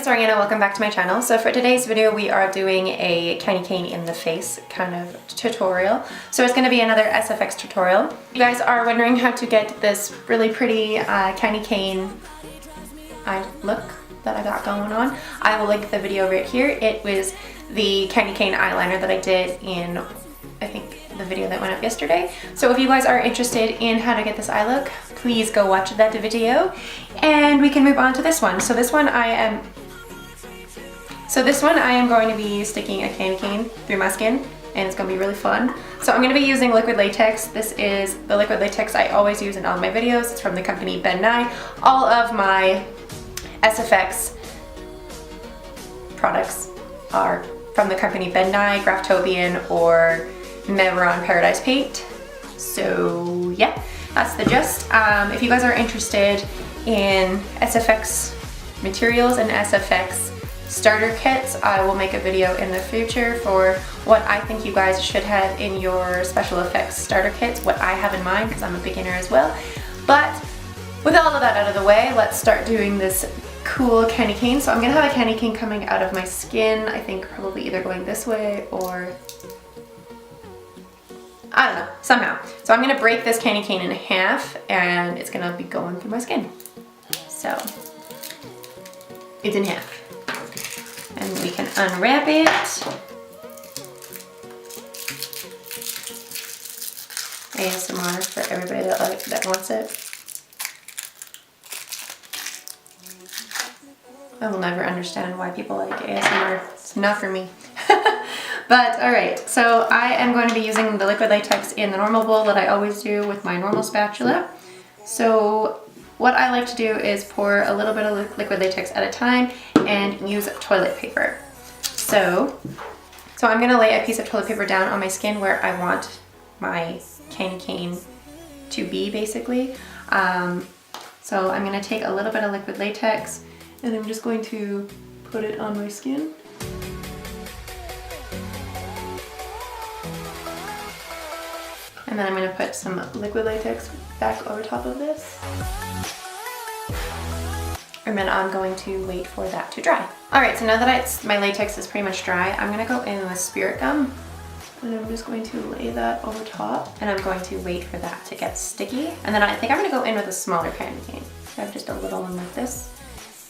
it's Ariana, welcome back to my channel. So for today's video we are doing a candy cane in the face kind of tutorial. So it's going to be another SFX tutorial. If you guys are wondering how to get this really pretty candy cane eye look that I got going on, I will link the video right here. It was the candy cane eyeliner that I did in, I think, the video that went up yesterday. So if you guys are interested in how to get this eye look, please go watch that video and we can move on to this one. So this one I am going to be sticking a candy cane through my skin and it's going to be really fun. So I'm going to be using liquid latex. This is the liquid latex I always use in all my videos. It's from the company Ben Nye. All of my SFX products are from the company Ben Nye, Graftobian, or Mevron Paradise Paint. So yeah, that's the gist. If you guys are interested in SFX materials and SFX starter kits, I will make a video in the future for what I think you guys should have in your special effects starter kits, what I have in mind, because I'm a beginner as well. But with all of that out of the way, let's start doing this cool candy cane. So I'm gonna have a candy cane coming out of my skin, I think probably either going this way or I don't know, somehow. So I'm gonna break this candy cane in half and it's gonna be going through my skin. So it's in half. And we can unwrap it. ASMR for everybody that wants it. I will never understand why people like ASMR. It's not for me. But alright, so I am going to be using the liquid latex in the normal bowl that I always do with my normal spatula. So what I like to do is pour a little bit of liquid latex at a time and use toilet paper. So I'm going to lay a piece of toilet paper down on my skin where I want my candy cane to be, basically. So I'm going to take a little bit of liquid latex and I'm just going to put it on my skin. And then I'm going to put some liquid latex back over top of this. And then I'm going to wait for that to dry. Alright, so now that my latex is pretty much dry, I'm going to go in with spirit gum. And I'm just going to lay that over top. And I'm going to wait for that to get sticky. And then I think I'm going to go in with a smaller candy cane. I have just a little one like this.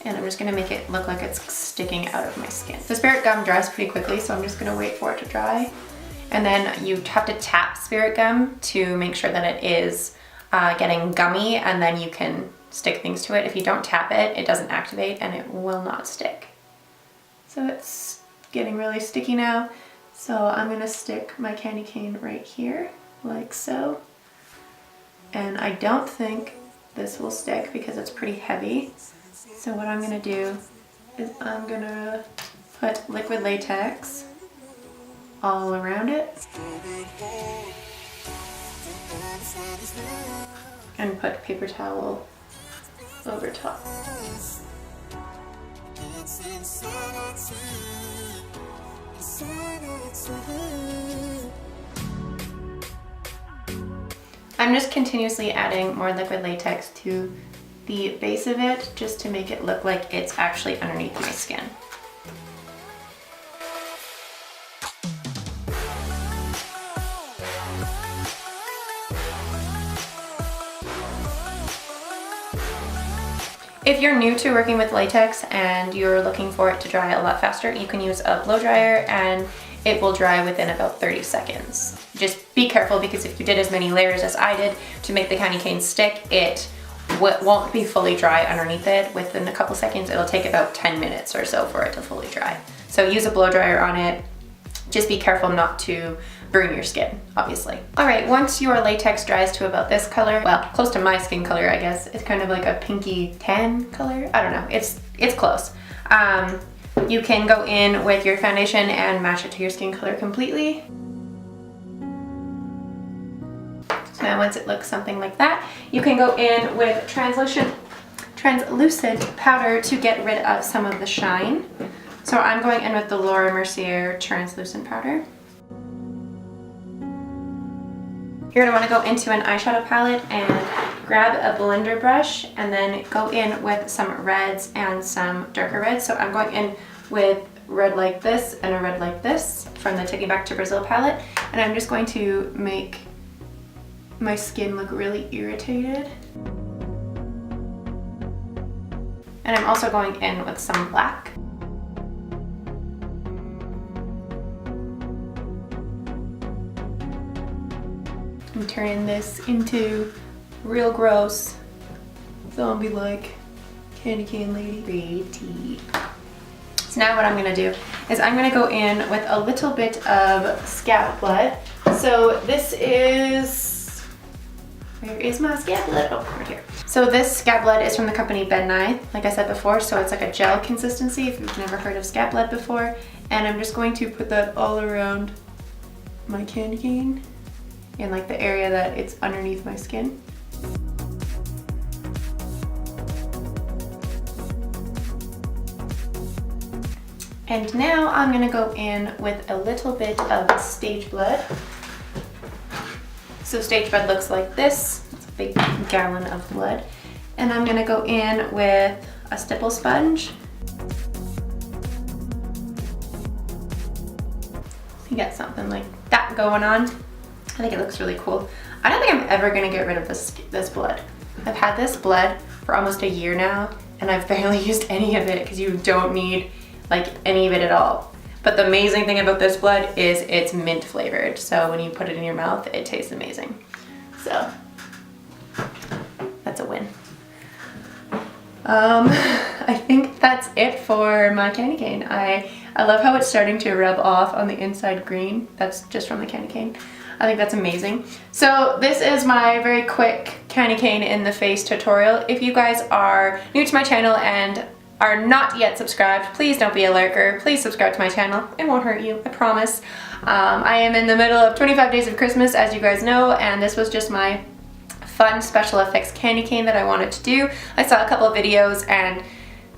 And I'm just going to make it look like it's sticking out of my skin. The spirit gum dries pretty quickly, so I'm just going to wait for it to dry. And then you have to tap spirit gum to make sure that it is getting gummy, and then you can stick things to it. If you don't tap it, it doesn't activate and it will not stick. So it's getting really sticky now. So I'm going to stick my candy cane right here, like so. And I don't think this will stick because it's pretty heavy. So what I'm going to do is I'm going to put liquid latex all around it and put paper towel over top. I'm just continuously adding more liquid latex to the base of it just to make it look like it's actually underneath my skin. If you're new to working with latex and you're looking for it to dry a lot faster, you can use a blow dryer and it will dry within about 30 seconds. Just be careful, because if you did as many layers as I did to make the candy cane stick, it won't be fully dry underneath it. Within a couple seconds, it'll take about 10 minutes or so for it to fully dry. So use a blow dryer on it. Just be careful not to burn your skin, obviously. All right, once your latex dries to about this color, well, close to my skin color, I guess. It's kind of like a pinky tan color. I don't know, it's close. You can go in with your foundation and match it to your skin color completely. So now once it looks something like that, you can go in with translucent powder to get rid of some of the shine. So I'm going in with the Laura Mercier translucent powder. You're going to want to go into an eyeshadow palette and grab a blender brush and then go in with some reds and some darker reds. So I'm going in with red like this and a red like this from the Taking Back to Brazil palette, and I'm just going to make my skin look really irritated. And I'm also going in with some black. I'm turning this into real gross zombie-like candy cane lady. Pretty. So now what I'm gonna do is I'm gonna go in with a little bit of scab blood. So this is, where is my scab blood? Oh, right here. So this scab blood is from the company Ben Nye, like I said before, so it's like a gel consistency if you've never heard of scab blood before. And I'm just going to put that all around my candy cane in like the area that it's underneath my skin. And now I'm gonna go in with a little bit of stage blood. So stage blood looks like this. It's a big gallon of blood. And I'm gonna go in with a stipple sponge. You get something like that going on. I think it looks really cool. I don't think I'm ever gonna get rid of this blood. I've had this blood for almost a year now, and I've barely used any of it because you don't need like any of it at all. But the amazing thing about this blood is it's mint flavored. So when you put it in your mouth, it tastes amazing. So that's a win. I think that's it for my candy cane. I love how it's starting to rub off on the inside green. That's just from the candy cane. I think that's amazing. So this is my very quick candy cane in the face tutorial. If you guys are new to my channel and are not yet subscribed, please don't be a lurker. Please subscribe to my channel. It won't hurt you, I promise. I am in the middle of 25 Days of Christmas, as you guys know, and this was just my fun special effects candy cane that I wanted to do. I saw a couple of videos and,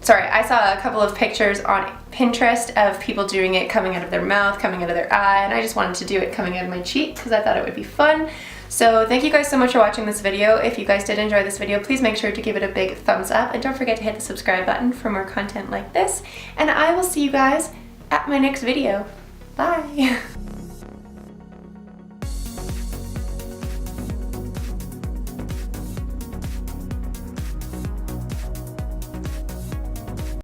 I saw a couple of pictures on Pinterest of people doing it coming out of their mouth, coming out of their eye, and I just wanted to do it coming out of my cheek because I thought it would be fun. So thank you guys so much for watching this video. If you guys did enjoy this video, please make sure to give it a big thumbs up and don't forget to hit the subscribe button for more content like this. And I will see you guys at my next video. Bye!